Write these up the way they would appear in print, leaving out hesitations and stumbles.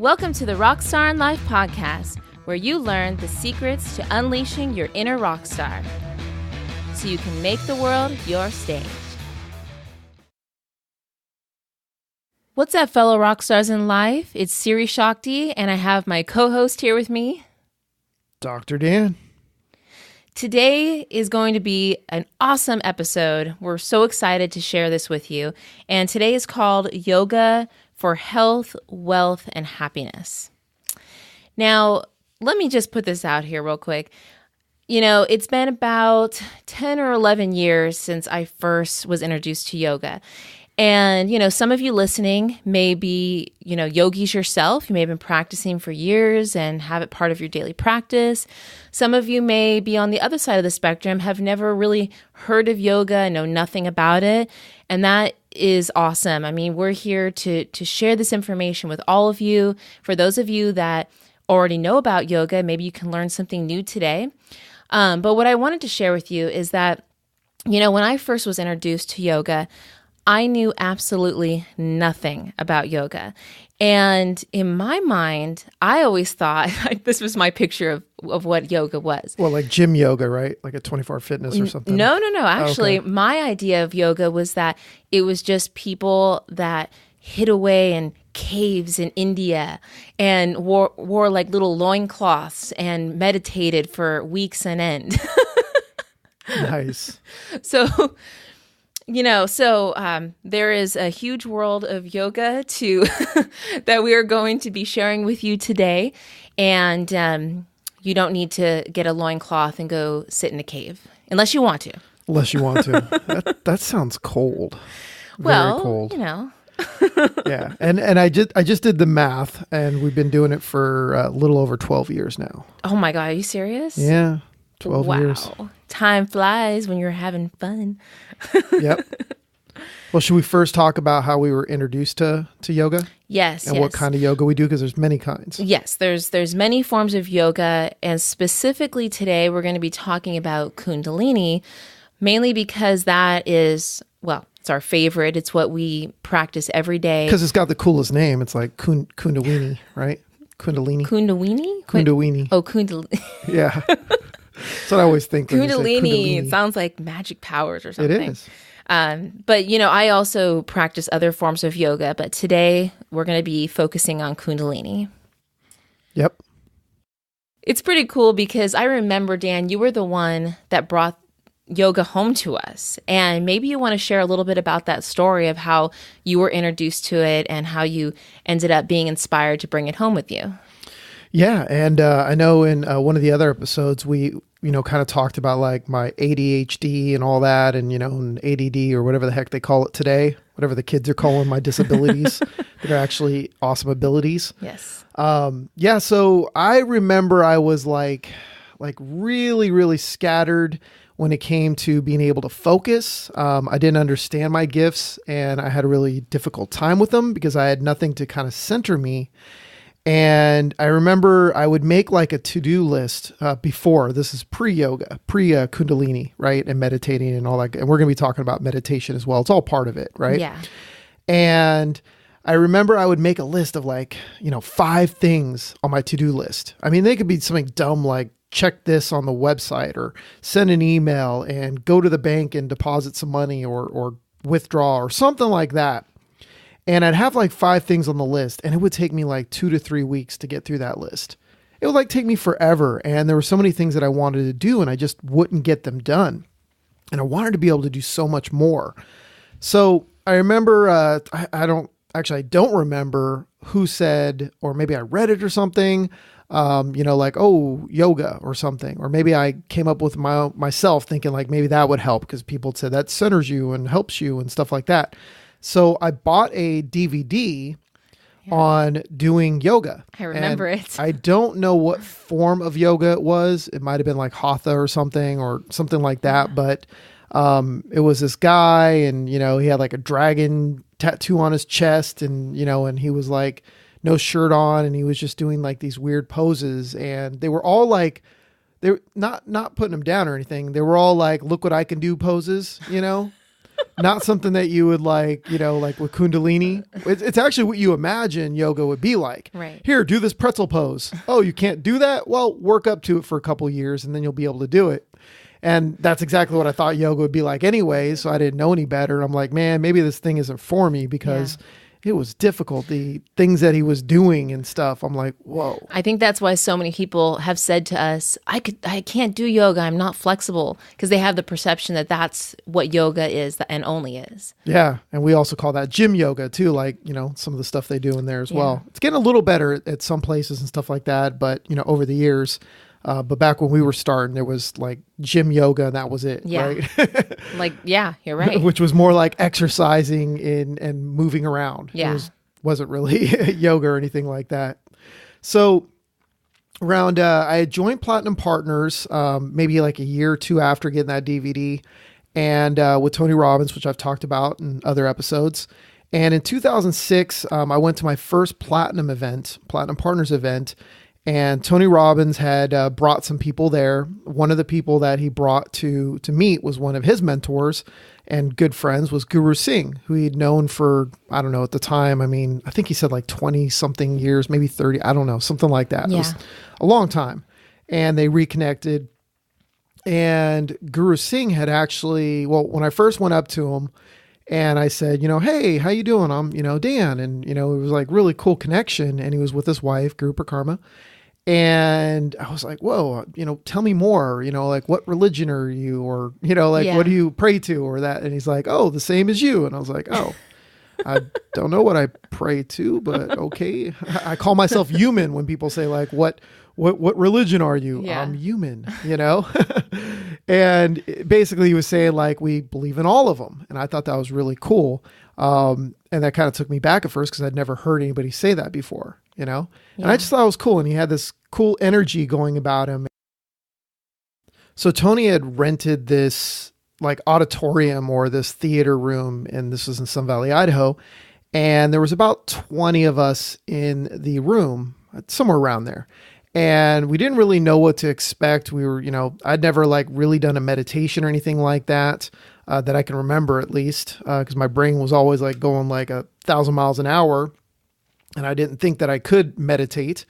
Welcome to the RockStar In Life podcast, where you learn the secrets to unleashing your inner rock star so you can make the world your stage. What's up, fellow rock stars in life? It's Siri Shakti, and I have my co-host here with me, Dr. Dan. Today is going to be an awesome episode. We're so excited to share this with you. And today is called Yoga for Health, Wealth, and Happiness. Now, let me just put this out here real quick. You know, it's been about 10 or 11 years since I first was introduced to yoga. And, you know, some of you listening may be, yogis yourself. You may have been practicing for years and have it part of your daily practice. Some of you may be on the other side of the spectrum, have never really heard of yoga, know nothing about it. And that is awesome. I mean, we're here to share this information with all of you. For those of you that already know about yoga, maybe you can learn something new today. But what I wanted to share with you is that, when I first was introduced to yoga, I knew absolutely nothing about yoga. And in my mind, I always thought, this was my picture of what yoga was. Well, like gym yoga, right? Like a 24 Fitness or something? No. Actually, My idea of yoga was that it was just people that hid away in caves in India and wore like little loincloths and meditated for weeks on end. Nice. So there is a huge world of yoga that we are going to be sharing with you today. And you don't need to get a loincloth and go sit in a cave, unless you want to. That sounds cold. Well, very cold. Yeah. And I just did the math, and we've been doing it for a little over 12 years now. Oh my God, are you serious? Yeah, 12 years. Wow. Time flies when you're having fun. Yep. Well, should we first talk about how we were introduced to yoga? Yes. And what kind of yoga we do? Because there's many kinds. Yes, there's many forms of yoga. And specifically today, we're going to be talking about Kundalini, mainly because that is, it's our favorite. It's what we practice every day. Because it's got the coolest name. It's like Kundalini, right? Kundalini. Kundalini? Oh, Kundalini. Yeah. That's what I always think. Kundalini. It sounds like magic powers or something. It is. But, I also practice other forms of yoga. But today, we're going to be focusing on Kundalini. Yep. It's pretty cool because I remember, Dan, you were the one that brought yoga home to us. And maybe you want to share a little bit about that story of how you were introduced to it and how you ended up being inspired to bring it home with you. Yeah. And I know in one of the other episodes, we, kind of talked about like my ADHD and all that and, and ADD or whatever the heck they call it today, whatever the kids are calling my disabilities that are actually awesome abilities. Yes. So I remember I was like really, really scattered when it came to being able to focus. I didn't understand my gifts and I had a really difficult time with them because I had nothing to kind of center me. And I remember I would make like a to-do list before. This is pre-yoga, pre-Kundalini, right? And meditating and all that. And we're going to be talking about meditation as well. It's all part of it, right? Yeah. And I remember I would make a list of 5 things on my to-do list. I mean, they could be something dumb like check this on the website or send an email and go to the bank and deposit some money or withdraw or something like that. And I'd have 5 things on the list, and it would take me 2 to 3 weeks to get through that list. It would take me forever. And there were so many things that I wanted to do and I just wouldn't get them done. And I wanted to be able to do so much more. So I remember, I don't remember who said, or maybe I read it or something, yoga or something. Or maybe I came up with myself thinking maybe that would help because people said that centers you and helps you and stuff like that. So I bought a DVD on doing yoga. I remember it. I don't know what form of yoga it was. It might have been like Hatha or something like that. Yeah. But it was this guy and, he had a dragon tattoo on his chest and, and he was no shirt on and he was just doing these weird poses. And they were all they were not putting him down or anything. They were all look what I can do poses, Not something that you would like, like with Kundalini. It's actually what you imagine yoga would be like. Right. Here, do this pretzel pose. Oh, you can't do that? Well, work up to it for a couple years and then you'll be able to do it. And that's exactly what I thought yoga would be like anyway. So I didn't know any better. I'm like, man, maybe this thing isn't for me because it was difficult. The things that he was doing and stuff. I'm like, whoa. I think that's why so many people have said to us, I can't do yoga. I'm not flexible, because they have the perception that that's what yoga is and only is. Yeah. And we also call that gym yoga too. Like, some of the stuff they do in there as well. It's getting a little better at some places and stuff like that. But, over the years, but back when we were starting, there was like gym yoga and that was it. Yeah. Right. You're right. Which was more like exercising and moving around. Yeah. Wasn't really yoga or anything like that. So around, I had joined Platinum Partners, maybe like a year or two after getting that DVD, and with Tony Robbins, which I've talked about in other episodes. And in 2006, I went to my first Platinum Partners event. And Tony Robbins had brought some people there. One of the people that he brought to meet was one of his mentors and good friends was Guru Singh, who he'd known for, I don't know, at the time. I mean, I think he said like 20 something years, maybe 30. I don't know, something like that. Yeah. It was a long time. And they reconnected. And Guru Singh had actually, when I first went up to him and I said, hey, how you doing? I'm, Dan. And, it was like really cool connection. And he was with his wife, Guru Karma. And I was like, whoa, tell me more, like what religion are you? Or, what do you pray to or that? And he's like, oh, the same as you. And I was like, oh, I don't know what I pray to, but okay. I call myself human when people say like, what religion are you? Yeah. I'm human, And basically he was saying like, we believe in all of them. And I thought that was really cool. And that kind of took me back at first because I'd never heard anybody say that before, and I just thought it was cool. And he had this cool energy going about him. So Tony had rented this like auditorium or this theater room, and this was in Sun Valley, Idaho. And there was about 20 of us in the room, somewhere around there. And we didn't really know what to expect. We were, I'd never like really done a meditation or anything like that, that I can remember at least, because my brain was always like going like 1,000 miles an hour. And I didn't think that I could meditate.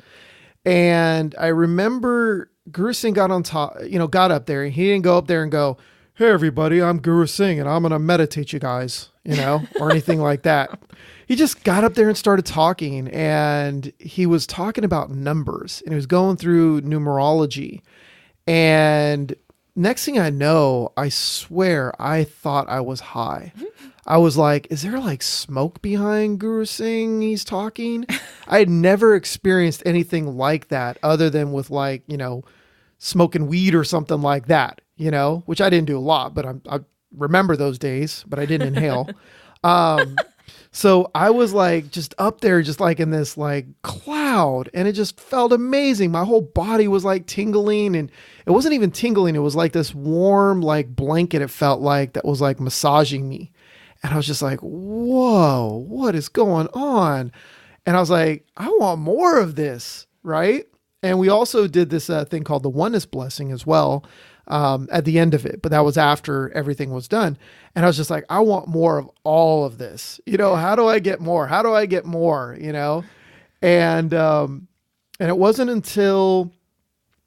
And I remember Guru Singh got up there, and he didn't go up there and go, hey, everybody, I'm Guru Singh and I'm going to meditate you guys, or anything like that. He just got up there and started talking, and he was talking about numbers, and he was going through numerology. And next thing I know, I swear I thought I was high. I was like, is there like smoke behind Guru Singh? He's talking. I had never experienced anything like that other than with like, smoking weed or something like that, which I didn't do a lot, but I remember those days, but I didn't inhale. So I was like just up there, just like in this like cloud, and it just felt amazing. My whole body was like tingling, and it wasn't even tingling. It was like this warm, like blanket. It felt like that was like massaging me. And I was just like, whoa, what is going on? And I was like, I want more of this, right? And we also did this thing called the oneness blessing as well, at the end of it. But that was after everything was done. And I was just like, I want more of all of this. How do I get more? How do I get more? And it wasn't until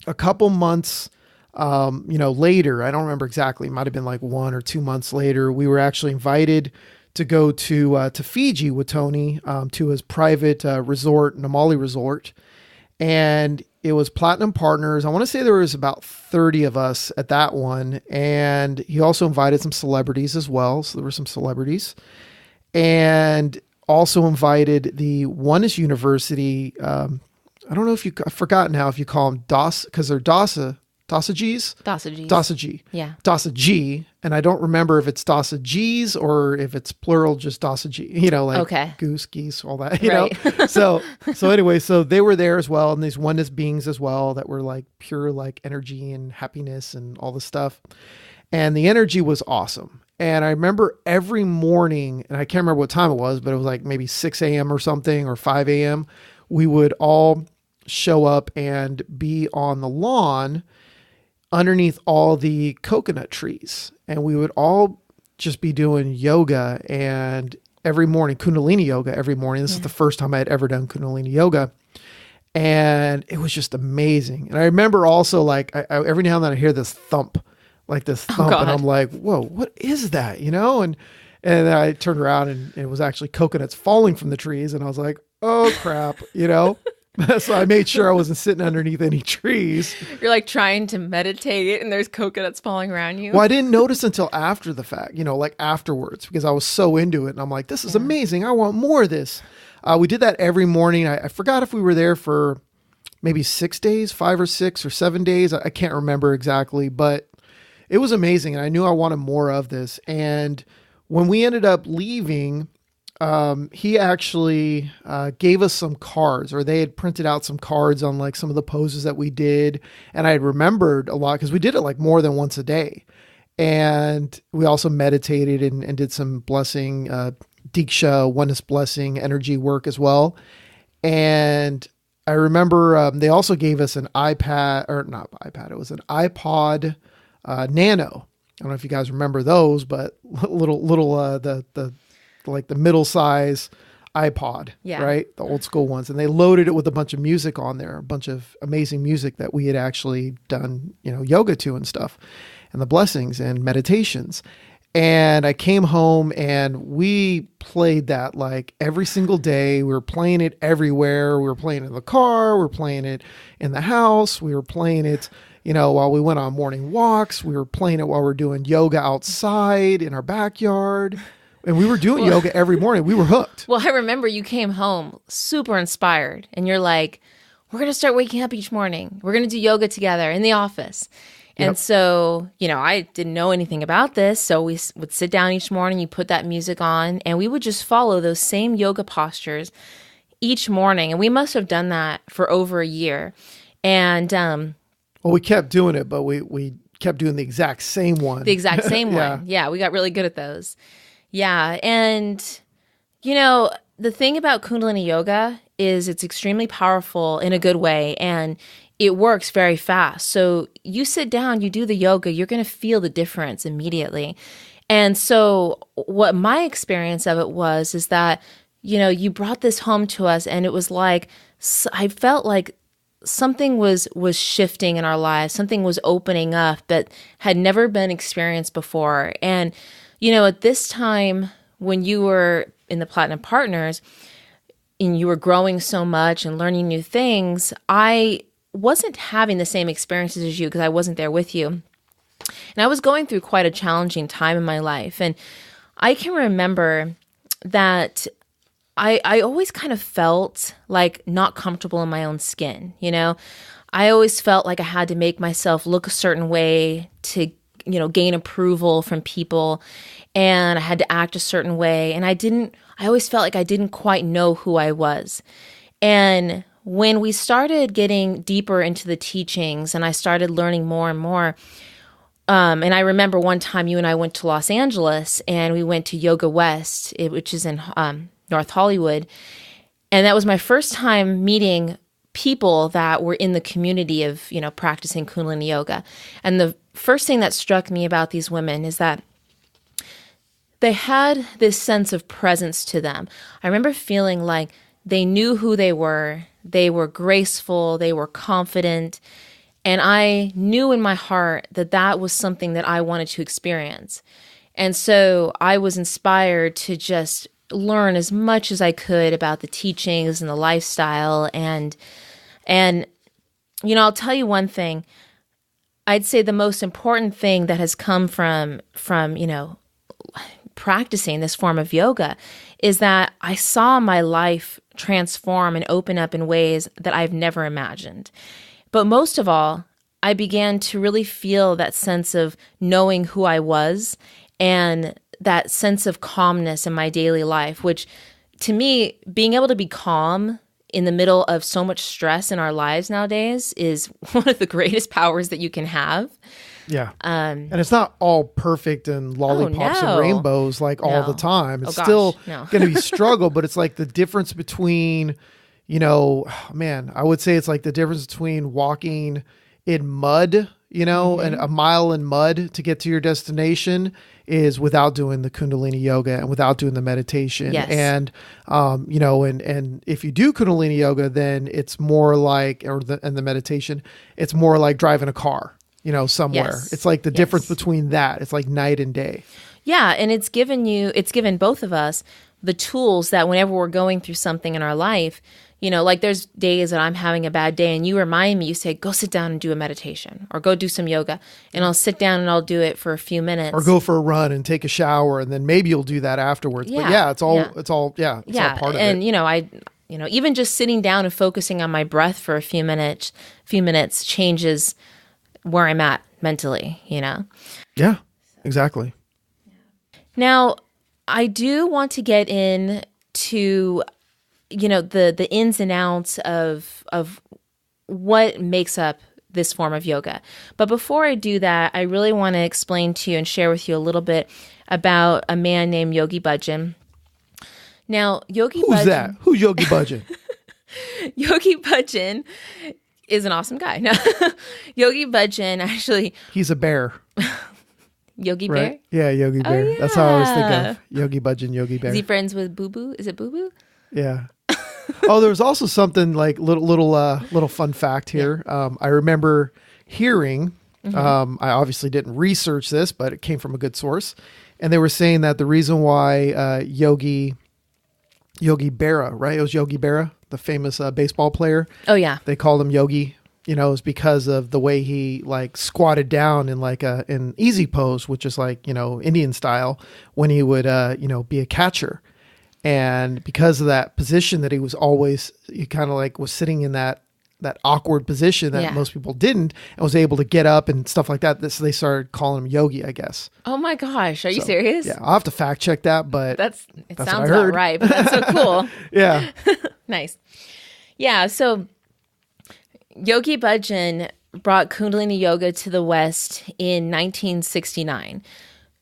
a couple months later, I don't remember exactly, it might've been like 1 or 2 months later, we were actually invited to go to Fiji with Tony, to his private resort, Namali Resort. And it was Platinum Partners. I want to say there was about 30 of us at that one. And he also invited some celebrities as well. So there were some celebrities, and also invited the Oneness University. I don't know I've forgotten now if you call them DOS, because they're Dasa G's? Dasa G. Yeah. Dasa G. And I don't remember if it's Dasa G's or if it's plural, just Dasa G, like goose, geese, all that, know? So anyway, so they were there as well. And these oneness beings as well that were like pure, like energy and happiness and all this stuff. And the energy was awesome. And I remember every morning, and I can't remember what time it was, but it was like maybe 6 a.m. or something, or 5 a.m. We would all show up and be on the lawn underneath all the coconut trees. And we would all just be doing yoga, and every morning, Kundalini Yoga every morning. This is the first time I had ever done Kundalini Yoga. And it was just amazing. And I remember also like I every now and then I hear this thump, like this thump, and I'm like, whoa, what is that? You know? And I turned around and it was actually coconuts falling from the trees. And I was like, oh crap, you know? So I made sure I wasn't sitting underneath any trees. You're like trying to meditate and there's coconuts falling around you. Well, I didn't notice until after the fact, you know, like afterwards, because I was so into it. And I'm like, this is amazing. I want more of this. We did that every morning. I forgot if we were there for maybe 6 days, 5 or 6 or 7 days. I can't remember exactly, but it was amazing. And I knew I wanted more of this. And when we ended up leaving, he actually gave us some cards, or they had printed out some cards on like some of the poses that we did. And I had remembered a lot because we did it like more than once a day. And we also meditated and did some blessing, Diksha, oneness blessing, energy work as well. And I remember they also gave us an iPad, or not iPad, it was an iPod Nano. I don't know if you guys remember those, but little the like the middle size iPod, right? The old school ones. And they loaded it with a bunch of music on there, a bunch of amazing music that we had actually done, you know, yoga to and stuff, and the blessings and meditations. And I came home and we played that like every single day. We were playing it everywhere. We were playing it in the car. We were playing it in the house. We were playing it, you know, while we went on morning walks. We were playing it while we were doing yoga outside in our backyard. And we were doing yoga every morning. We were hooked. Well, I remember you came home super inspired and you're like, we're going to start waking up each morning. We're going to do yoga together in the office. And so, you know, I didn't know anything about this. So we would sit down each morning, you put that music on, and we would just follow those same yoga postures each morning. And we must have done that for over a year. And well, we kept doing it, but we kept doing the exact same one. The exact same one. Yeah, we got really good at those. Yeah. And, you know, the thing about Kundalini Yoga is it's extremely powerful in a good way. And it works very fast. So you sit down, you do the yoga, you're going to feel the difference immediately. And so what my experience of it was is that, you know, you brought this home to us and it was like, I felt like something was shifting in our lives. Something was opening up that had never been experienced before. And, you know, at this time when you were in the Platinum Partners and you were growing so much and learning new things, I wasn't having the same experiences as you because I wasn't there with you. And I was going through quite a challenging time in my life. And I can remember that I always kind of felt like not comfortable in my own skin. You know, I always felt like I had to make myself look a certain way to, you know, gain approval from people. And I had to act a certain way. And I always felt like I didn't quite know who I was. And when we started getting deeper into the teachings and I started learning more and more, and I remember one time you and I went to Los Angeles and we went to Yoga West, which is in North Hollywood. And that was my first time meeting people that were in the community of, you know, practicing Kundalini Yoga. And the first thing that struck me about these women is that they had this sense of presence to them. I remember feeling like they knew who they were graceful, they were confident, and I knew in my heart that that was something that I wanted to experience. And so I was inspired to just learn as much as I could about the teachings and the lifestyle. And you know, I'll tell you one thing. I'd say the most important thing that has come from you know, practicing this form of yoga is that I saw my life transform and open up in ways that I've never imagined. But most of all, I began to really feel that sense of knowing who I was and that sense of calmness in my daily life, which to me, being able to be calm in the middle of so much stress in our lives nowadays is one of the greatest powers that you can have. Yeah. And it's not all perfect and lollipops and rainbows like all the time. It's still going to be struggle, but it's like the difference between, you know, man, I would say it's like the difference between walking in mud and a mile in mud to get to your destination is without doing the Kundalini yoga and without doing the meditation. Yes. And, and if you do Kundalini yoga, then it's more like, and the meditation, it's more like driving a car, somewhere. Yes. It's like the difference between that. It's like night and day. Yeah. And it's given both of us the tools that whenever we're going through something in our life, like there's days that I'm having a bad day and you remind me, you say, go sit down and do a meditation or go do some yoga, and I'll sit down and I'll do it for a few minutes. Or go for a run and take a shower, and then maybe you'll do that afterwards. Yeah. But yeah, it's all part of and, it. I even just sitting down and focusing on my breath for a few minutes changes where I'm at mentally, Yeah, exactly. Now, I do want to get into the ins and outs of what makes up this form of yoga. But before I do that, I really want to explain to you and share with you a little bit about a man named Yogi Bhajan. Now, Who's that? Who's Yogi Bhajan? Yogi Bhajan is an awesome guy. No, Yogi Bhajan actually... He's a bear. Yogi right? Bear? Yeah, Yogi Bear. Oh, yeah. That's how I always think of Yogi Bhajan, Yogi Bear. Is he friends with Boo Boo? Is it Boo Boo? Yeah. Oh, there was also something like little fun fact here. Yeah. I remember hearing, I obviously didn't research this, but it came from a good source. And they were saying that the reason why Yogi Berra, right? It was Yogi Berra, the famous baseball player. Oh, yeah. They called him Yogi, is because of the way he like squatted down in like an easy pose, which is like, Indian style, when he would, be a catcher. And because of that position that he was always, he kind of like was sitting in that awkward position that most people didn't, and was able to get up and stuff like that. So they started calling him Yogi, I guess. Oh my gosh. Are you serious? Yeah. I'll have to fact check that, but it that's sounds about right, but that's so cool. Yeah. Nice. Yeah. So Yogi Bhajan brought Kundalini Yoga to the West in 1969.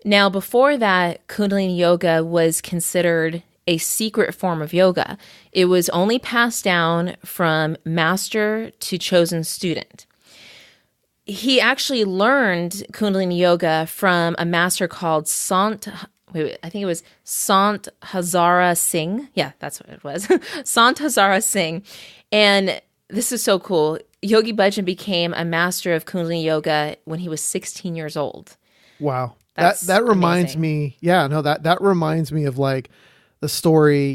Now, before that, Kundalini Yoga was considered a secret form of yoga. It was only passed down from master to chosen student. He actually learned Kundalini Yoga from a master called Sant Hazara Singh. Yeah, that's what it was. Sant Hazara Singh. And this is so cool. Yogi Bhajan became a master of Kundalini Yoga when he was 16 years old. Wow. That reminds me. Yeah, no, that reminds me of like the story,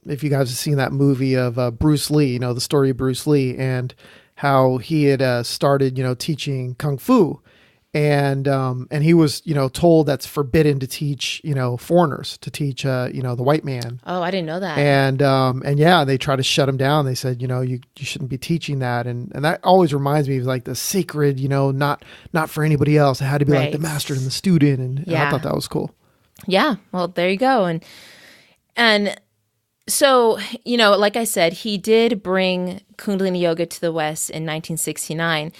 if you guys have seen that movie of Bruce Lee, the story of Bruce Lee and how he had started, teaching Kung Fu. And he was, told that's forbidden to teach, foreigners, to teach, the white man. Oh, I didn't know that. And yeah, they tried to shut him down. They said, you shouldn't be teaching that. And that always reminds me of like the sacred, not for anybody else. It had to be like the master and the student. And I thought that was cool. Yeah. Well, there you go. And so, like I said, he did bring Kundalini Yoga to the West in 1969.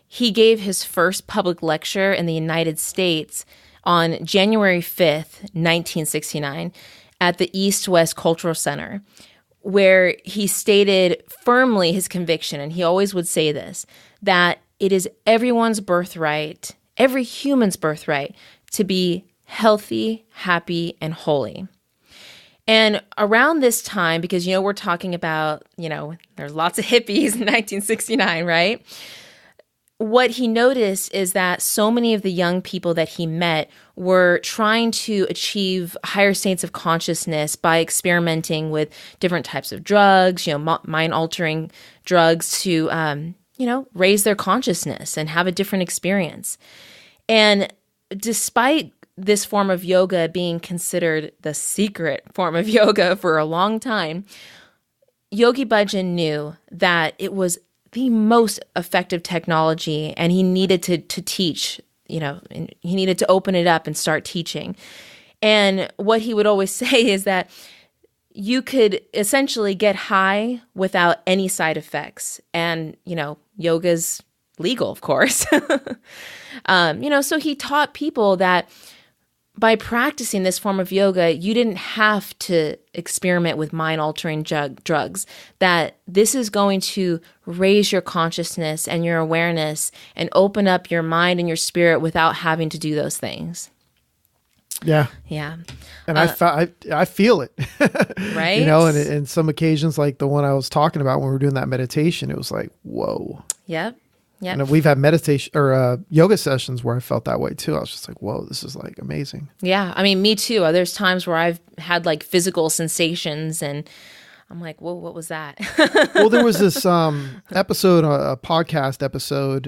He gave his first public lecture in the United States on January 5th, 1969, at the East-West Cultural Center, where he stated firmly his conviction, and he always would say this, that it is everyone's birthright, every human's birthright, to be healthy, happy, and holy. And around this time, because, we're talking about, there's lots of hippies in 1969, right? What he noticed is that so many of the young people that he met were trying to achieve higher states of consciousness by experimenting with different types of drugs, mind-altering drugs to, raise their consciousness and have a different experience. And despite this form of yoga being considered the secret form of yoga for a long time, Yogi Bhajan knew that it was the most effective technology, and he needed to teach, and he needed to open it up and start teaching. And what he would always say is that you could essentially get high without any side effects. And, yoga's legal, of course. So he taught people that by practicing this form of yoga, you didn't have to experiment with mind-altering drugs, that this is going to raise your consciousness and your awareness and open up your mind and your spirit without having to do those things. Yeah. Yeah. And I feel it, right? You know, and some occasions like the one I was talking about when we were doing that meditation, it was like, whoa. Yep. Yep. And we've had meditation or yoga sessions where I felt that way too. I was just like, whoa, this is like amazing. Yeah. I mean, me too. There's times where I've had like physical sensations and I'm like, whoa, what was that? Well, there was this episode, a podcast episode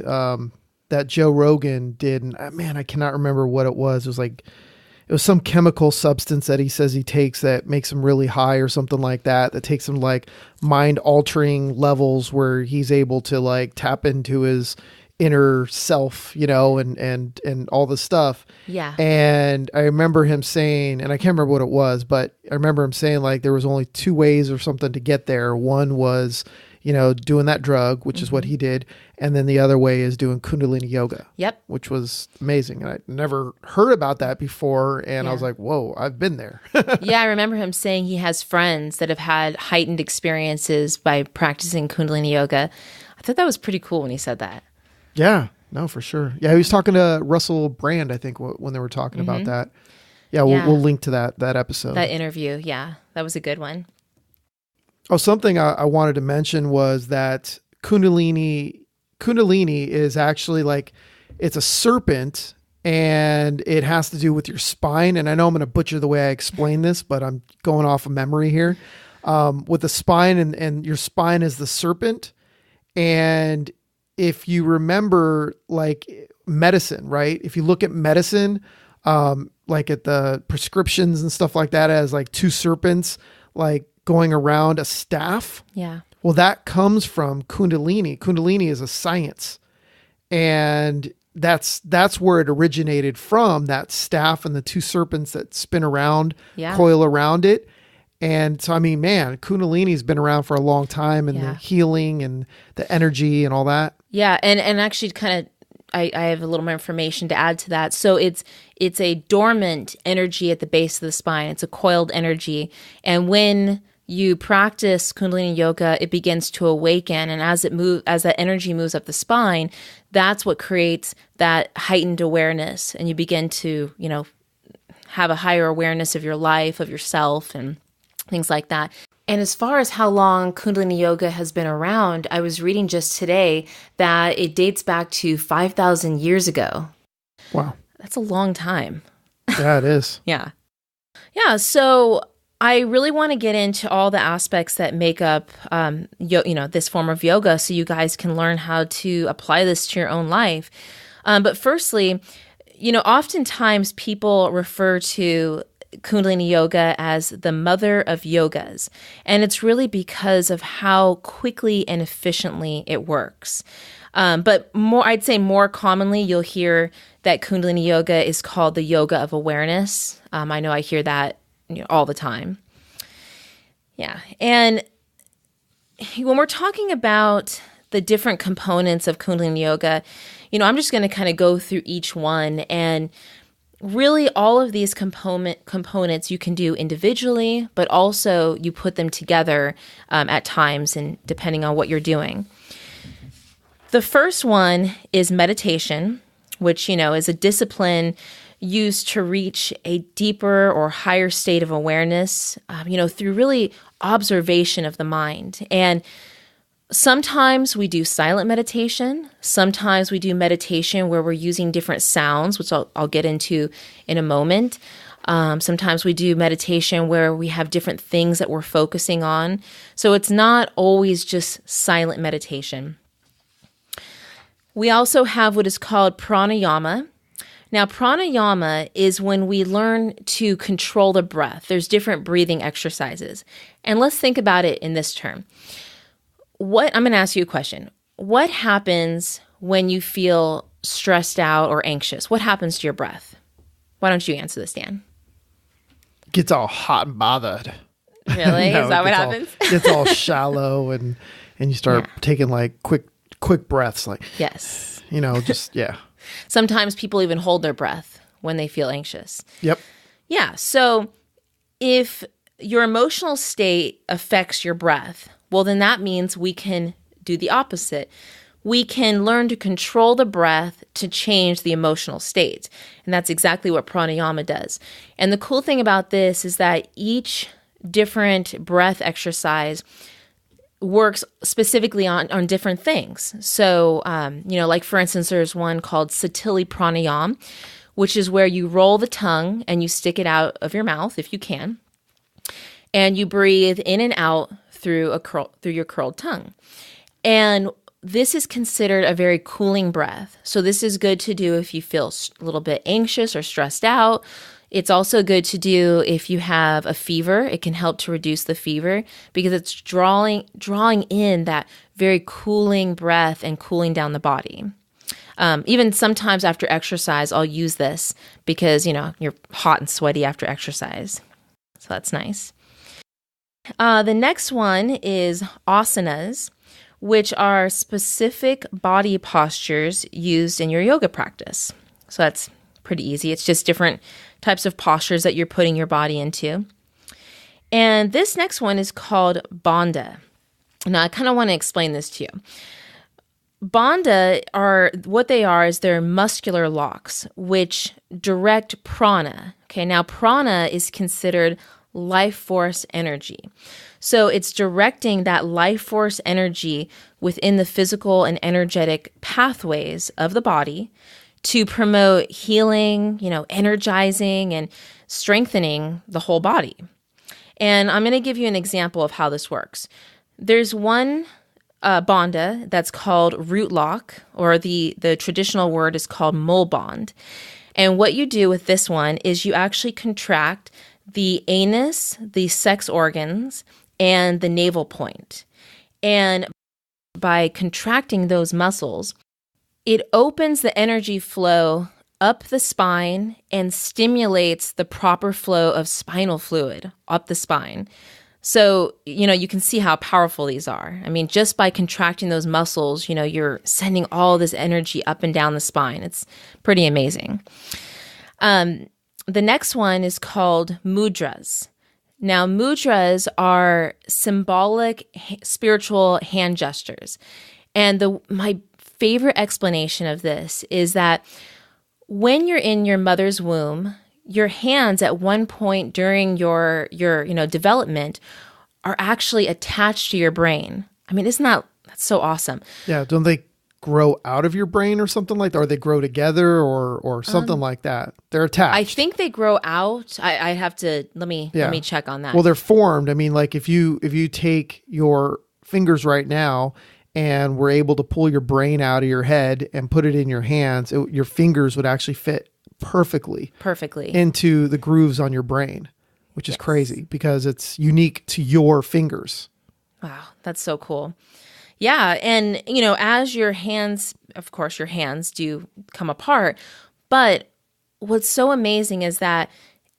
that Joe Rogan did. And man, I cannot remember what it was. It was some chemical substance that he says he takes that makes him really high or something like that, that takes him like mind altering levels where he's able to like tap into his inner self, you know, and all this stuff. Yeah. And I remember him saying, and I can't remember what it was, but I remember him saying like there was only 2 ways or something to get there. One was, you know, doing that drug, which is what he did. And then the other way is doing Kundalini Yoga. Yep. Which was amazing. And I'd never heard about that before. And I was like, whoa, I've been there. Yeah, I remember him saying he has friends that have had heightened experiences by practicing Kundalini Yoga. I thought that was pretty cool when he said that. Yeah, no, for sure. Yeah, he was talking to Russell Brand, I think, when they were talking about that. Yeah, we'll link to that episode. That interview, yeah. That was a good one. Oh, something I wanted to mention was that Kundalini is actually like, it's a serpent and it has to do with your spine. And I know I'm going to butcher the way I explain this, but I'm going off of memory here. With the spine and your spine is the serpent. And if you remember like medicine, right? If you look at medicine, like at the prescriptions and stuff like that, as like 2 serpents, like going around a staff. Yeah. Well, that comes from Kundalini. Kundalini is a science. And that's where it originated from, that staff and the 2 serpents that spin around, coil around it. And so, I mean, man, Kundalini's been around for a long time, and the healing and the energy and all that. Yeah. And actually kind of, I have a little more information to add to that. So it's a dormant energy at the base of the spine. It's a coiled energy. And when you practice Kundalini Yoga, it begins to awaken. And as that energy moves up the spine, that's what creates that heightened awareness. And you begin to, you know, have a higher awareness of your life, of yourself, and things like that. And as far as how long Kundalini Yoga has been around, I was reading just today that it dates back to 5,000 years ago. Wow. That's a long time. Yeah, it is. Yeah. Yeah. So I really want to get into all the aspects that make up, this form of yoga, so you guys can learn how to apply this to your own life. But firstly, you know, oftentimes people refer to Kundalini Yoga as the mother of yogas. And it's really because of how quickly and efficiently it works. But I'd say more commonly, you'll hear that Kundalini Yoga is called the yoga of awareness. I know I hear that all the time. Yeah. And when we're talking about the different components of Kundalini Yoga, I'm just going to kind of go through each one. And really, all of these components you can do individually, but also you put them together at times, and depending on what you're doing. The first one is meditation, which, is a discipline used to reach a deeper or higher state of awareness, through really observation of the mind. And sometimes we do silent meditation. Sometimes we do meditation where we're using different sounds, which I'll get into in a moment. Sometimes we do meditation where we have different things that we're focusing on. So it's not always just silent meditation. We also have what is called pranayama. Now, pranayama is when we learn to control the breath. There's different breathing exercises. And let's think about it in this term. I'm going to ask you a question. What happens when you feel stressed out or anxious? What happens to your breath? Why don't you answer this, Dan? Gets all hot and bothered. Really? No, is that what happens? It's all shallow and you start taking like quick breaths. Like, yes. just, yeah. Sometimes people even hold their breath when they feel anxious. Yep. Yeah. So if your emotional state affects your breath, well, then that means we can do the opposite. We can learn to control the breath to change the emotional state. And that's exactly what pranayama does. And the cool thing about this is that each different breath exercise works specifically on different things. So, like for instance, there's one called Satili Pranayam, which is where you roll the tongue and you stick it out of your mouth if you can. And you breathe in and out through your curled tongue. And this is considered a very cooling breath. So this is good to do if you feel a little bit anxious or stressed out. It's also good to do if you have a fever. It can help to reduce the fever because it's drawing in that very cooling breath and cooling down the body. Even sometimes after exercise, I'll use this because, you're hot and sweaty after exercise. So that's nice. The next one is asanas, which are specific body postures used in your yoga practice. So that's pretty easy. It's just different types of postures that you're putting your body into. And this next one is called Bandha. Now, I kind of want to explain this to you. Bandha is they're muscular locks, which direct prana. Okay, now prana is considered life force energy. So it's directing that life force energy within the physical and energetic pathways of the body to promote healing, energizing and strengthening the whole body. And I'm going to give you an example of how this works. There's one bandha that's called root lock, or the traditional word is called mole bond. And what you do with this one is you actually contract the anus, the sex organs, and the navel point. And by contracting those muscles, it opens the energy flow up the spine and stimulates the proper flow of spinal fluid up the spine. So, you can see how powerful these are. I mean, just by contracting those muscles, you're sending all this energy up and down the spine. It's pretty amazing. The next one is called mudras. Now, mudras are symbolic spiritual hand gestures. And my favorite explanation of this is that when you're in your mother's womb, your hands at one point during your development are actually attached to your brain. I mean, that's so awesome? Yeah, don't they grow out of your brain or something like that? Or they grow together or something like that? They're attached. I think they grow out. I have to let me check on that. Well, they're formed. I mean, like if you take your fingers right now and we're able to pull your brain out of your head and put it in your hands, your fingers would actually fit perfectly into the grooves on your brain, which is crazy because it's unique to your fingers. Wow, that's so cool. Yeah, and as your hands, of course, your hands do come apart, but what's so amazing is that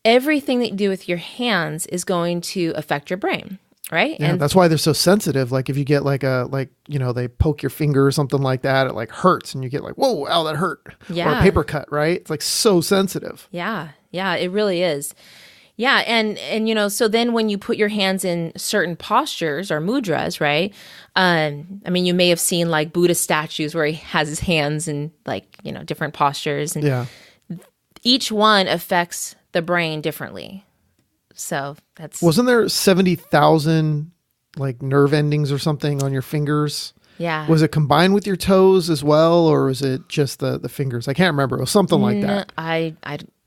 everything that you do with your hands is going to affect your brain, right? Yeah, and that's why they're so sensitive. Like if you get they poke your finger or something like that, it like hurts and you get like, whoa, ow, that hurt. Yeah. Or a paper cut, right? It's like so sensitive. Yeah, it really is. Yeah, and so then when you put your hands in certain postures or mudras, right? I mean, you may have seen like Buddha statues where he has his hands in different postures, and each one affects the brain differently. So wasn't there 70,000 like nerve endings or something on your fingers? Yeah. Was it combined with your toes as well, or was it just the fingers? I can't remember. It was something like that.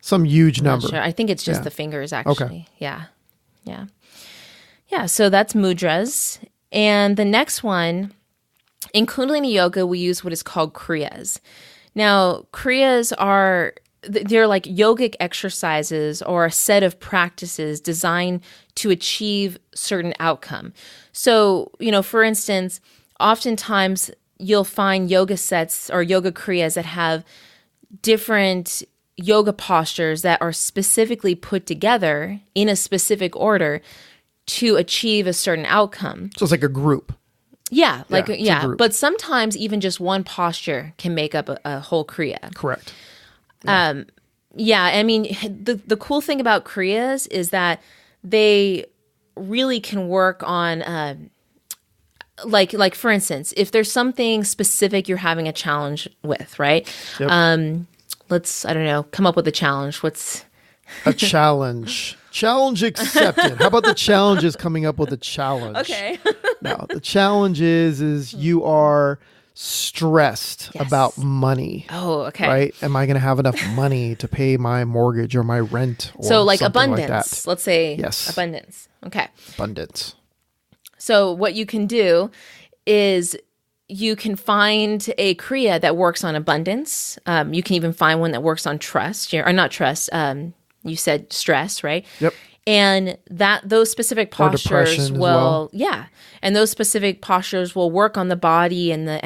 Some huge number. Sure. I think it's just the fingers, actually. Okay. Yeah. So that's mudras. And the next one, in Kundalini Yoga, we use what is called kriyas. Now, kriyas they're like yogic exercises or a set of practices designed to achieve certain outcome. So, for instance, oftentimes you'll find yoga sets or yoga kriyas that have different yoga postures that are specifically put together in a specific order to achieve a certain outcome. So it's like a group. Yeah. But sometimes even just one posture can make up a whole kriya. Correct. Yeah, I mean, the cool thing about Kriyas is that they really can work on like for instance, if there's something specific you're having a challenge with, right? Yep. Let's, I don't know, come up with a challenge. What's A challenge. Challenge accepted. How about the challenge is coming up with a challenge? okay? No, the challenge is you are stressed Yes. about money. Oh, okay. Right? Am I going to have enough money to pay my mortgage or my rent? Or So like something abundance. like that? Let's say Yes. abundance. Okay. Abundance. So what you can do is you can find a Kriya that works on abundance. You can even find one that works on trust, or not trust. You said stress, right? Yep. And those specific postures depression as will, well. yeah, and those specific postures will work on the body and the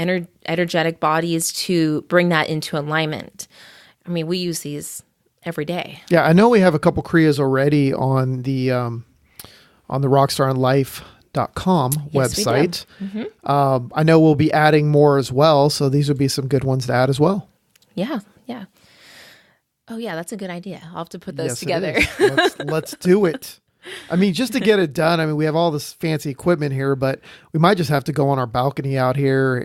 energetic bodies to bring that into alignment. I mean, we use these every day. Yeah, I know we have a couple Kriyas already on the RockStarInLife.com Yes, we do. website. I know we'll be adding more as well, so these would be some good ones to add as well. Yeah, yeah. Oh, yeah, that's a good idea. I'll have to put those Yes, it together. is. Let's do it. I mean, just to get it done. I mean, we have all this fancy equipment here, but we might just have to go on our balcony out here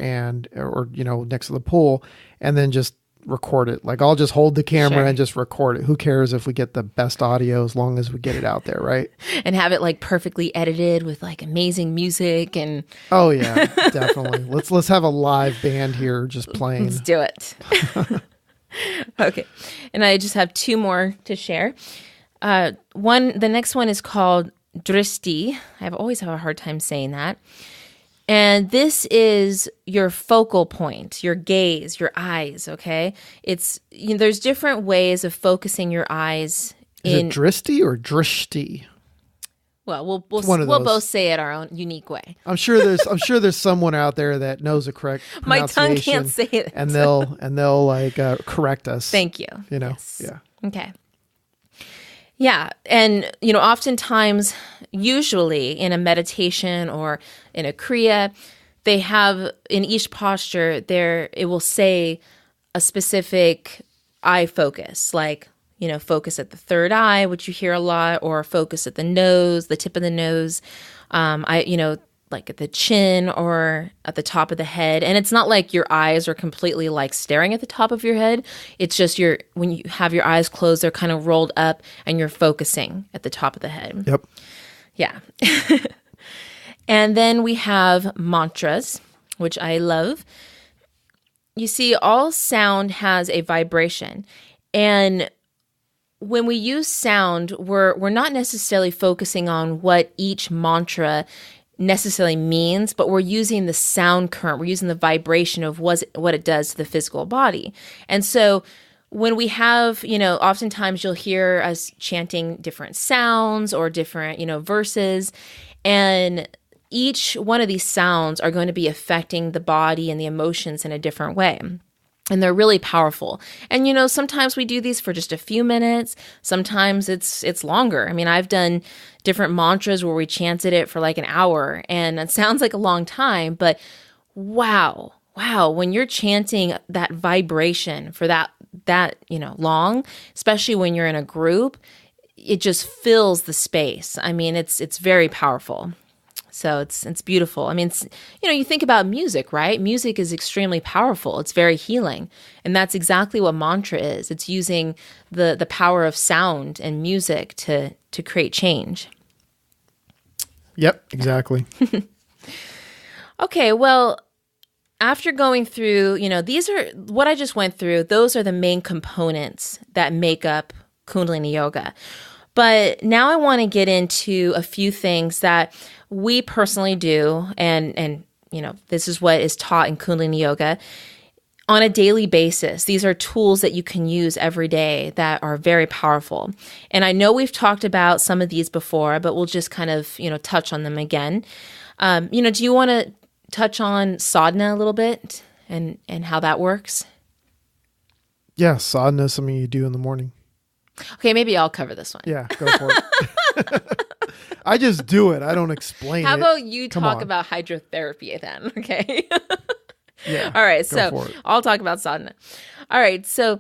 or next to the pool, and then just record it. Like, I'll just hold the camera Sure. and just record it. Who cares if we get the best audio as long as we get it out there, right? And have it like perfectly edited with like amazing music and Oh yeah, definitely. Let's have a live band here just playing. let's do it. Okay. And I just have two more to share. The next one is called Dristi. I've always have a hard time saying that. And this is your focal point, your gaze, your eyes, okay? It's there's different ways of focusing your eyes Is it Dristi or Drishti? well, we'll one of we'll those. both say it our own unique way. I'm sure there's someone out there that knows the correct My tongue pronunciation, can't say it. and they'll like correct us. Thank you. You know, Yes. yeah. Okay. Yeah. And, oftentimes, usually in a meditation or in a Kriya, they have in each posture it will say a specific eye focus, like, focus at the third eye, which you hear a lot, or focus at the nose, the tip of the nose, like at the chin or at the top of the head. And it's not like your eyes are completely like staring at the top of your head. It's just when you have your eyes closed, they're kind of rolled up and you're focusing at the top of the head. Yep. Yeah. And then we have mantras, which I love. You see, all sound has a vibration. And when we use sound, we're not necessarily focusing on what each mantra necessarily means, but we're using the sound current. We're using the vibration of what it does to the physical body. And so when we have, oftentimes you'll hear us chanting different sounds or different, verses, and each one of these sounds are going to be affecting the body and the emotions in a different way. And they're really powerful. And, sometimes we do these for just a few minutes. Sometimes it's longer. I mean, I've done different mantras where we chanted it for like an hour, and it sounds like a long time, but wow, when you're chanting that vibration for that long, especially when you're in a group, it just fills the space. I mean, it's very powerful. So it's beautiful. I mean, you think about music, right? Music is extremely powerful. It's very healing. And that's exactly what mantra is. It's using the power of sound and music to create change. Yep, exactly. Okay, well, after going through, these are what I just went through. Those are the main components that make up Kundalini Yoga. But now I want to get into a few things that we personally do, and this is what is taught in Kundalini Yoga on a daily basis. These are tools that you can use every day that are very powerful. And I know we've talked about some of these before, but we'll just kind of, touch on them again. Do you want to touch on sadhana a little bit and how that works? Yeah, sadhana is something you do in the morning. Okay, maybe I'll cover this one. Yeah, go for it. I just do it. I don't explain How it. about you Come talk on. about hydrotherapy then? Okay. Yeah. All right. Go So for it. I'll talk about sadhana. All right. So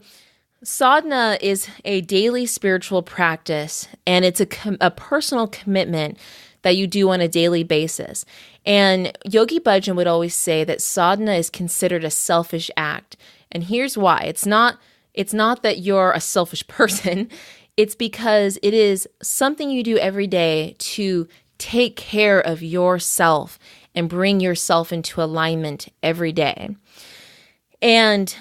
Sadhana is a daily spiritual practice, and it's a personal commitment that you do on a daily basis. And Yogi Bhajan would always say that sadhana is considered a selfish act. And here's why. It's not that you're a selfish person. It's because it is something you do every day to take care of yourself and bring yourself into alignment every day. And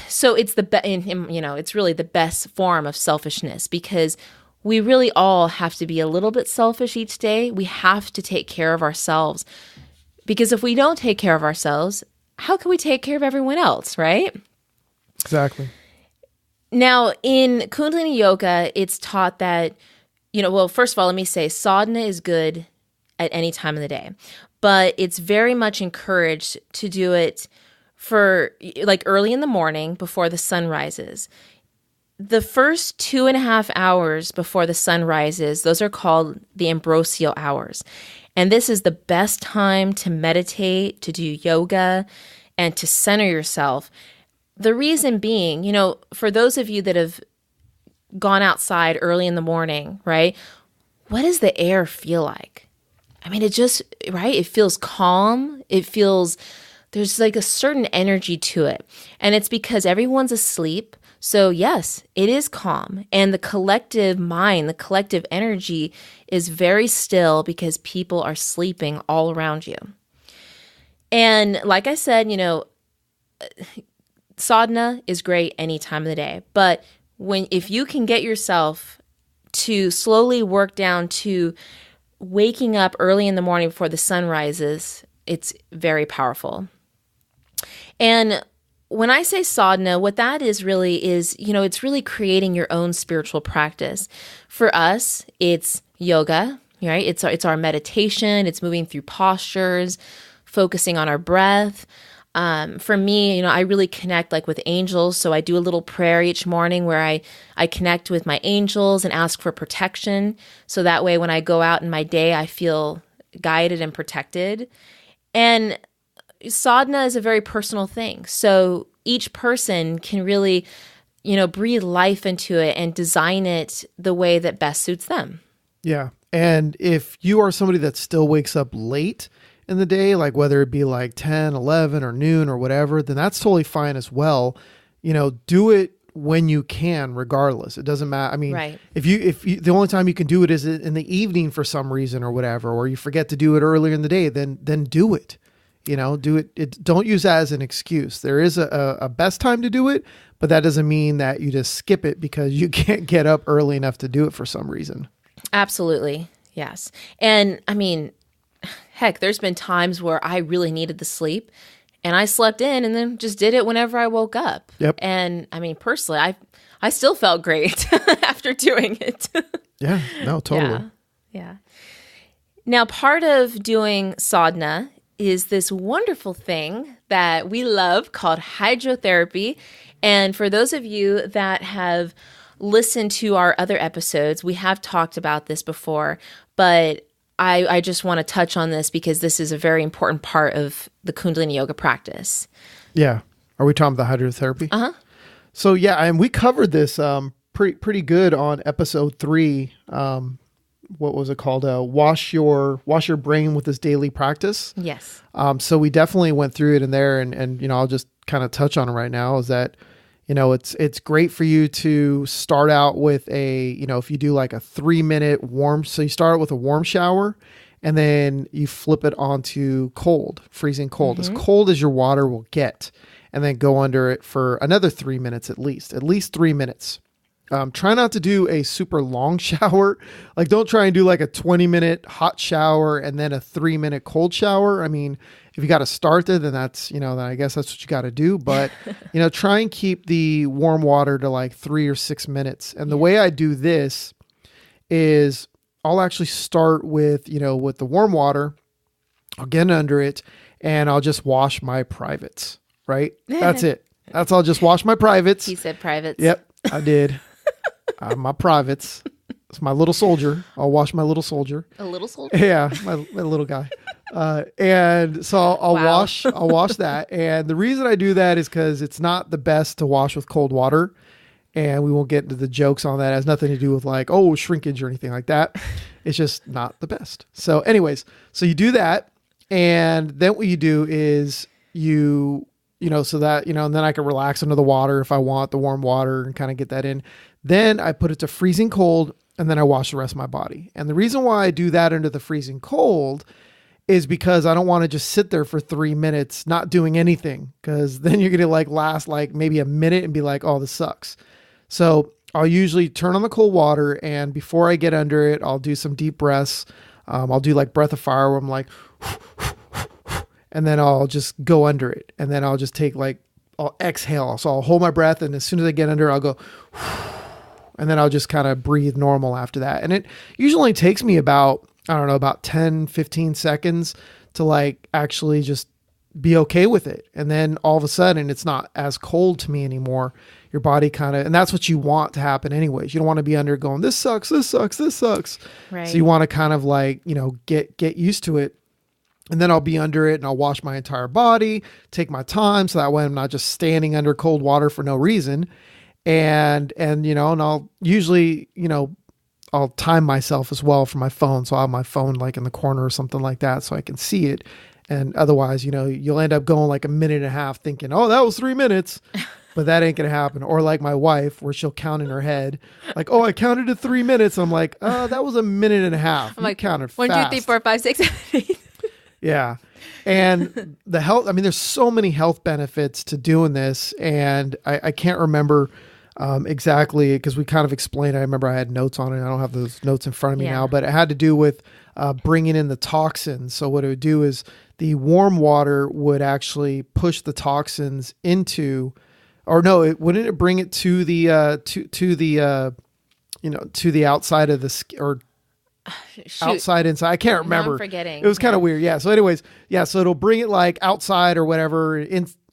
so it's it's really the best form of selfishness, because we really all have to be a little bit selfish each day. We have to take care of ourselves, because if we don't take care of ourselves, how can we take care of everyone else, right? Exactly. Now, in Kundalini Yoga, it's taught that, first of all, let me say sadhana is good at any time of the day, but it's very much encouraged to do it for like early in the morning before the sun rises. The first 2.5 hours before the sun rises, those are called the ambrosial hours. And this is the best time to meditate, to do yoga, and to center yourself. The reason being, for those of you that have gone outside early in the morning, right? What does the air feel like? I mean, it feels calm. There's like a certain energy to it. And it's because everyone's asleep. So yes, it is calm. And the collective mind, the collective energy is very still because people are sleeping all around you. And like I said, sadhana is great any time of the day. But if you can get yourself to slowly work down to waking up early in the morning before the sun rises, it's very powerful. And when I say sadhana, what that is, it's really creating your own spiritual practice. For us, it's yoga, right? It's our meditation. It's moving through postures, focusing on our breath. For me, I really connect like with angels. So I do a little prayer each morning where I connect with my angels and ask for protection. So that way, when I go out in my day, I feel guided and protected. And sadhana is a very personal thing. So each person can really, breathe life into it and design it the way that best suits them. Yeah. And if you are somebody that still wakes up late in the day, like whether it be like 10, 11 or noon or whatever, then that's totally fine as well. Do it when you can, regardless. It doesn't matter. I mean, right. if you, the only time you can do it is in the evening for some reason or whatever, or you forget to do it earlier in the day, then do it. Do it. Don't use that as an excuse. There is a best time to do it, but that doesn't mean that you just skip it because you can't get up early enough to do it for some reason. Absolutely. Yes. And I mean, heck, there's been times where I really needed the sleep and I slept in and then just did it whenever I woke up. Yep. And I mean, personally, I still felt great after doing it. Yeah, no, totally. Yeah. Now, part of doing sadhana is this wonderful thing that we love called hydrotherapy. And for those of you that have listened to our other episodes, we have talked about this before, but I just want to touch on this because this is a very important part of the Kundalini Yoga practice. Yeah. Are we talking about the hydrotherapy? Uh-huh. So yeah, and we covered this pretty good on episode 3. What was it called? Wash your brain with this daily practice. Yes. So we definitely went through it in there, and I'll just kind of touch on it right now. Is that it's great for you to start out with if you do like a 3-minute warm. So you start with a warm shower, and then you flip it onto freezing cold, as cold as your water will get, and then go under it for another 3 minutes at least 3 minutes. Try not to do a super long shower. Like, don't try and do like a 20-minute hot shower and then a 3-minute cold shower. I mean, if you got to start there, then that's, then I guess that's what you got to do. But, try and keep the warm water to like 3 or 6 minutes. And the way I do this is I'll actually start with the warm water. I'll get under it and I'll just wash my privates, right? That's it. I'll just wash my privates. He said privates. Yep, I did. My privates. It's my little soldier. I'll wash my little soldier. A little soldier? Yeah, my little guy. And so I'll wash that. And the reason I do that is because it's not the best to wash with cold water. and we won't get into the jokes on that. It has nothing to do with like, oh, shrinkage or anything like that. It's just not the best. So anyways, so you do that. And then what you do is so that, and then I can relax under the water if I want the warm water and kind of get that in. Then I put it to freezing cold and then I wash the rest of my body. And the reason why I do that under the freezing cold is because I don't want to just sit there for 3 minutes not doing anything, because then you're going to last maybe a minute and be like, oh, this sucks. So I'll usually turn on the cold water, and before I get under it, I'll do some deep breaths. I'll do like breath of fire where I'm like, and then I'll just go under it. And then I'll just take I'll exhale. So I'll hold my breath, and as soon as I get under, I'll go, and then I'll just kind of breathe normal after that. And it usually takes me about 10, 15 seconds to actually just be okay with it. And then all of a sudden it's not as cold to me anymore. Your body and that's what you want to happen anyways. You don't want to be under going, this sucks, this sucks, this sucks. Right. So you want to get used to it. And then I'll be under it and I'll wash my entire body, take my time. So that way I'm not just standing under cold water for no reason. And I'll usually, I'll time myself as well for my phone. So I'll have my phone in the corner or something like that so I can see it. And otherwise, you'll end up going a minute and a half thinking, oh, that was 3 minutes, but that ain't going to happen. Or like my wife, where she'll count in her head, oh, I counted to 3 minutes. I'm like, that was a minute and a half. I'm counted 1, fast. 2, 3, 4, 5, 6, 7, 8. Yeah. And the health, there's so many health benefits to doing this. And I can't remember exactly, because we kind of explained. I remember I had notes on it. I don't have those notes in front of me now, but it had to do with bringing in the toxins. So what it would do is the warm water would actually push the toxins into, or no, it wouldn't bring it to the to the outside of the skin, or outside, inside. I can't remember. No, I'm forgetting. It was kind of weird. Yeah. So anyways, so it'll bring it outside or whatever.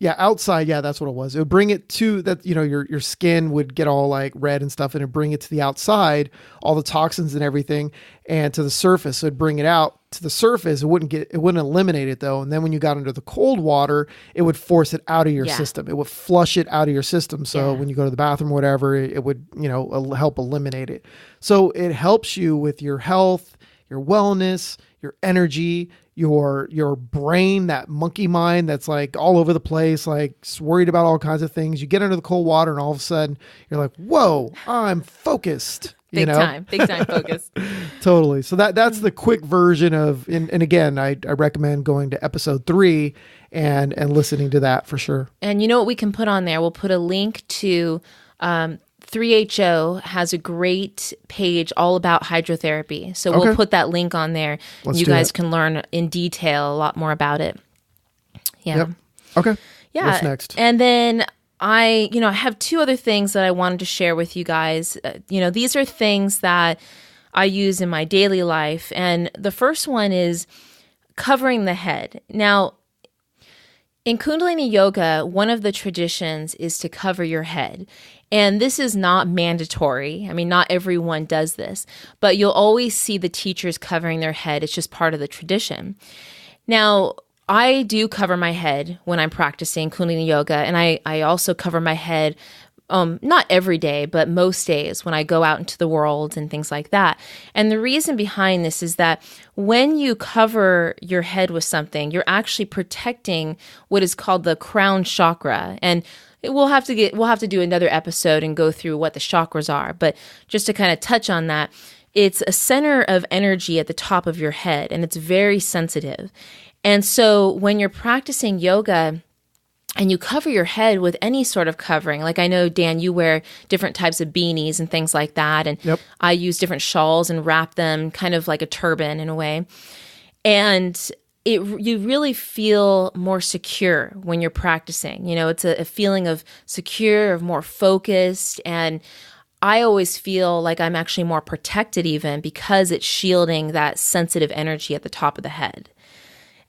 Outside. Yeah, that's what it was. It would bring it to that, your skin would get all red and stuff, and it'd bring it to the outside, all the toxins and everything, and to the surface. So it'd bring it out to the surface. It wouldn't eliminate it though. And then when you got under the cold water, it would force it out of your system. It would flush it out of your system. So when you go to the bathroom or whatever, it would, help eliminate it. So it helps you with your health, your wellness, your energy, your brain, that monkey mind that's all over the place, worried about all kinds of things. You get under the cold water and all of a sudden you're like, whoa, I'm focused. Big time focus. Totally. So that's the quick version of, and again, I recommend going to episode 3 and listening to that for sure. And you know what we can put on there? We'll put a link to 3HO has a great page all about hydrotherapy. So we'll put that link on there. You guys can learn in detail a lot more about it. Yeah. Yep. Okay. Yeah. What's next? And then I have 2 other things that I wanted to share with you guys. These are things that I use in my daily life. And the first one is covering the head. Now, in Kundalini Yoga, one of the traditions is to cover your head. And this is not mandatory. Not everyone does this, but you'll always see the teachers covering their head. It's just part of the tradition. Now, I do cover my head when I'm practicing Kundalini Yoga, and I also cover my head, not every day, but most days when I go out into the world and things like that. And the reason behind this is that when you cover your head with something, you're actually protecting what is called the crown chakra. And we'll have to do another episode and go through what the chakras are. But just to kind of touch on that, it's a center of energy at the top of your head, and it's very sensitive. And so when you're practicing yoga and you cover your head with any sort of covering, I know, Dan, you wear different types of beanies and things like that. And I use different shawls and wrap them kind of like a turban in a way. And you really feel more secure when you're practicing. It's a feeling of secure, of more focused. And I always feel like I'm actually more protected even because it's shielding that sensitive energy at the top of the head.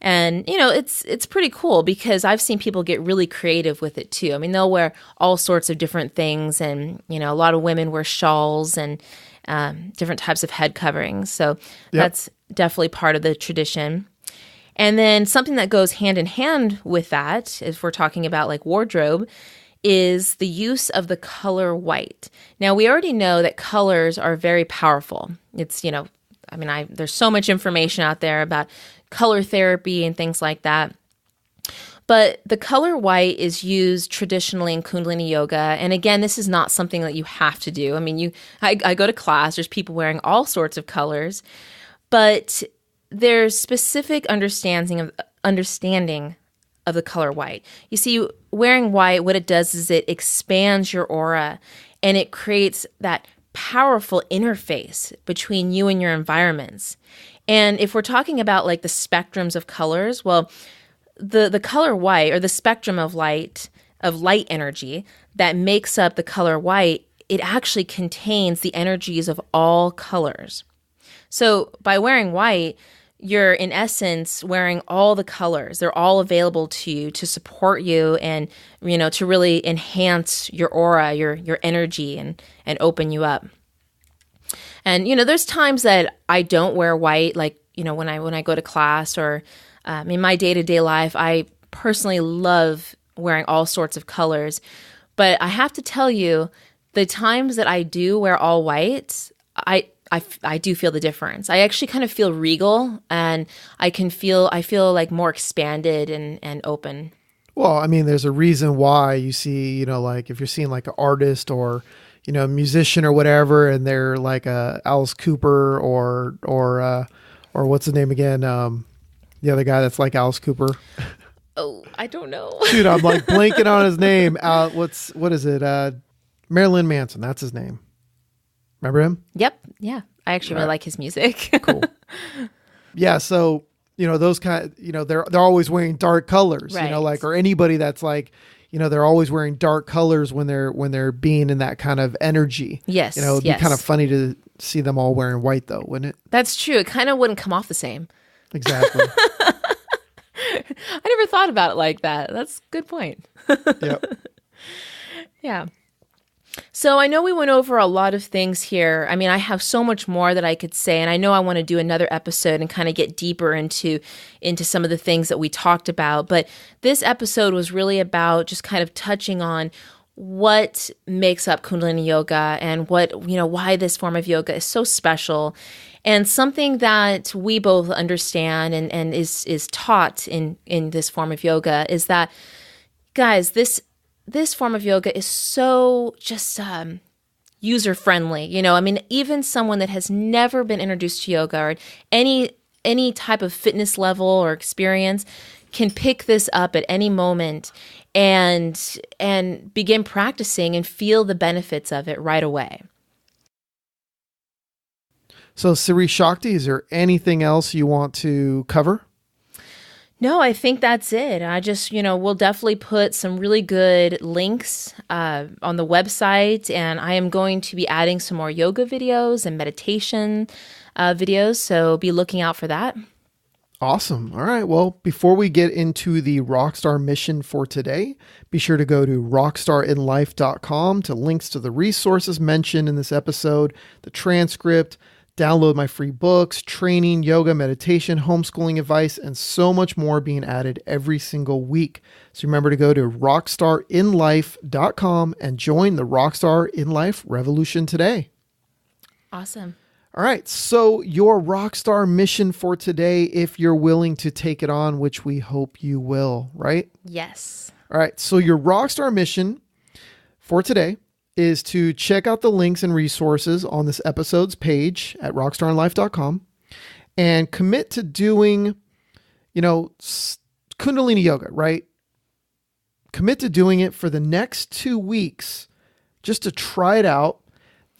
And, it's pretty cool because I've seen people get really creative with it too. They'll wear all sorts of different things, and, a lot of women wear shawls and different types of head coverings. So that's definitely part of the tradition. And then something that goes hand in hand with that, if we're talking about wardrobe, is the use of the color white. Now, we already know that colors are very powerful. It's, there's so much information out there about color therapy and things like that. But the color white is used traditionally in Kundalini Yoga. And again, this is not something that you have to do. I mean, I go to class, there's people wearing all sorts of colors, but there's specific understanding of the color white. You see, wearing white, what it does is it expands your aura and it creates that powerful interface between you and your environments. And if we're talking about like the spectrums of colors, well, the color white, or the spectrum of light energy that makes up the color white, it actually contains the energies of all colors. So by wearing white, you're in essence wearing all the colors. They're all available to you to support you and, to really enhance your aura, your energy and open you up. And, there's times that I don't wear white, like, when I go to class or in my day-to-day life, I personally love wearing all sorts of colors. But I have to tell you, the times that I do wear all white, I do feel the difference. I actually kind of feel regal, and I feel like more expanded and open. Well, I mean, there's a reason why you see, like if you're seeing like an artist or, a musician or whatever, and they're like a Alice Cooper or what's the name again? The other guy that's like Alice Cooper. Oh, I don't know. Dude, I'm like blanking on his name. What is it? Marilyn Manson. That's his name. Remember him? Yep. Yeah. I actually really like his music. Cool. Yeah. So, those kind of, they're always wearing dark colors, right. Or anybody that's like, they're always wearing dark colors when they're being in that kind of energy. Yes. It'd be kind of funny to see them all wearing white though, wouldn't it? That's true. It kind of wouldn't come off the same. Exactly. I never thought about it like that. That's a good point. Yep. Yeah. So I know we went over a lot of things here. I mean, I have so much more that I could say, and I know I want to do another episode and kind of get deeper into some of the things that we talked about. But this episode was really about just kind of touching on what makes up Kundalini Yoga and why this form of yoga is so special. And something that we both understand and is taught in this form of yoga is that, guys, this form of yoga is so just user friendly. Even someone that has never been introduced to yoga or any type of fitness level or experience can pick this up at any moment and begin practicing and feel the benefits of it right away. So, Siri Shakti, is there anything else you want to cover? No, I think that's it. I just, we'll definitely put some really good links on the website, and I am going to be adding some more yoga videos and meditation videos, so be looking out for that. Awesome. All right. Well, before we get into the Rockstar mission for today, be sure to go to rockstarinlife.com to links to the resources mentioned in this episode, the transcript, download my free books, training, yoga, meditation, homeschooling advice, and so much more being added every single week. So remember to go to rockstarinlife.com and join the Rockstar in Life revolution today. Awesome. All right. So your Rockstar mission for today, if you're willing to take it on, which we hope you will, right? Yes. All right. So your Rockstar mission for today is to check out the links and resources on this episode's page at rockstarinlife.com and commit to doing, Kundalini Yoga, right? Commit to doing it for the next 2 weeks just to try it out.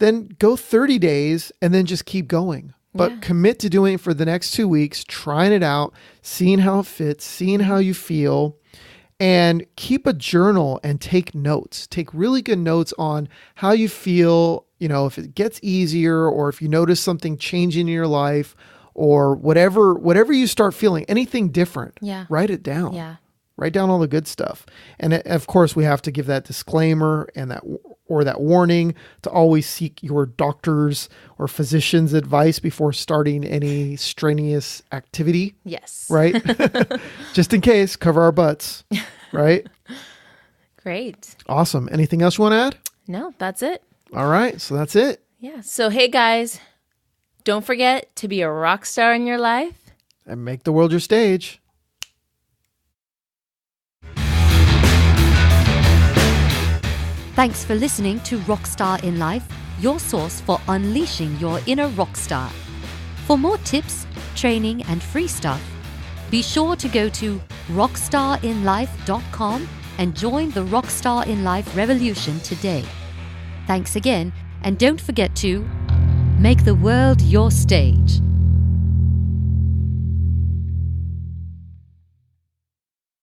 Then go 30 days and then just keep going. But commit to doing it for the next 2 weeks, trying it out, seeing how it fits, seeing how you feel. And keep a journal and take notes. Take really good notes on how you feel, if it gets easier or if you notice something changing in your life or whatever you start feeling, anything different. Yeah. Write it down. Yeah. Write down all the good stuff. And of course, we have to give that disclaimer and that warning to always seek your doctor's or physician's advice before starting any strenuous activity. Yes. Right? Just in case, cover our butts. Right? Great. Awesome. Anything else you want to add? No, that's it. All right. So that's it. Yeah. So, hey, guys, don't forget to be a rock star in your life. And make the world your stage. Thanks for listening to RockStar In Life, your source for unleashing your inner rock star. For more tips, training, and free stuff, be sure to go to rockstarinlife.com and join the Rockstar in Life revolution today. Thanks again, and don't forget to make the world your stage.